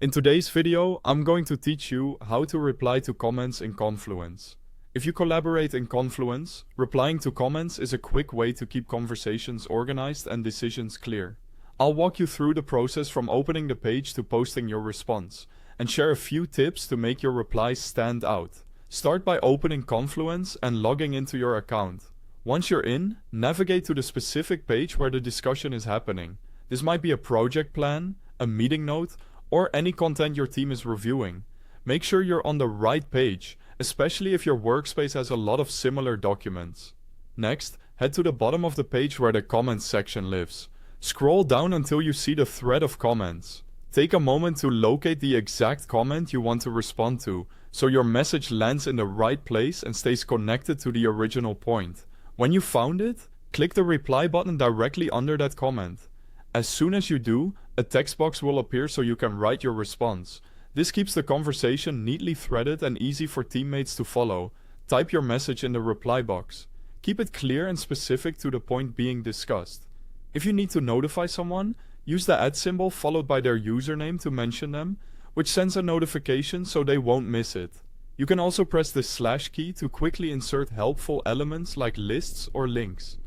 In today's video, I'm going to teach you how to reply to comments in Confluence. If you collaborate in Confluence, replying to comments is a quick way to keep conversations organized and decisions clear. I'll walk you through the process from opening the page to posting your response, and share a few tips to make your replies stand out. Start by opening Confluence and logging into your account. Once you're in, navigate to the specific page where the discussion is happening. This might be a project plan, a meeting note, or any content your team is reviewing. Make sure you're on the right page, especially if your workspace has a lot of similar documents. Next, head to the bottom of the page where the comments section lives. Scroll down until you see the thread of comments. Take a moment to locate the exact comment you want to respond to, so your message lands in the right place and stays connected to the original point. When you found it, click the reply button directly under that comment. As soon as you do, a text box will appear so you can write your response. This keeps the conversation neatly threaded and easy for teammates to follow. Type your message in the reply box. Keep it clear and specific to the point being discussed. If you need to notify someone, use the @ symbol followed by their username to mention them, which sends a notification so they won't miss it. You can also press the / key to quickly insert helpful elements like lists or links,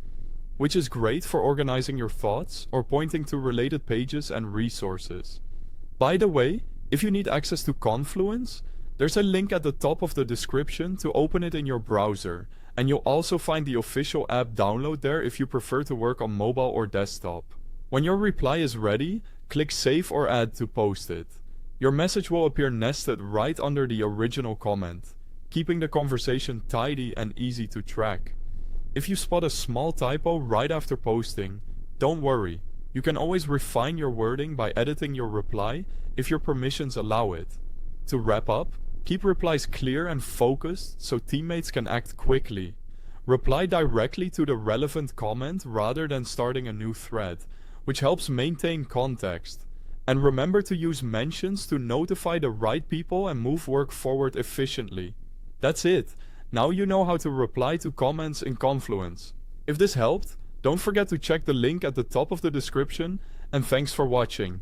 which is great for organizing your thoughts or pointing to related pages and resources. By the way, if you need access to Confluence, there's a link at the top of the description to open it in your browser, and you'll also find the official app download there if you prefer to work on mobile or desktop. When your reply is ready, click Save or Add to post it. Your message will appear nested right under the original comment, keeping the conversation tidy and easy to track. If you spot a small typo right after posting, don't worry. You can always refine your wording by editing your reply if your permissions allow it. To wrap up, keep replies clear and focused so teammates can act quickly. Reply directly to the relevant comment rather than starting a new thread, which helps maintain context. And remember to use mentions to notify the right people and move work forward efficiently. That's it. Now you know how to reply to comments in Confluence. If this helped, don't forget to check the link at the top of the description, and thanks for watching.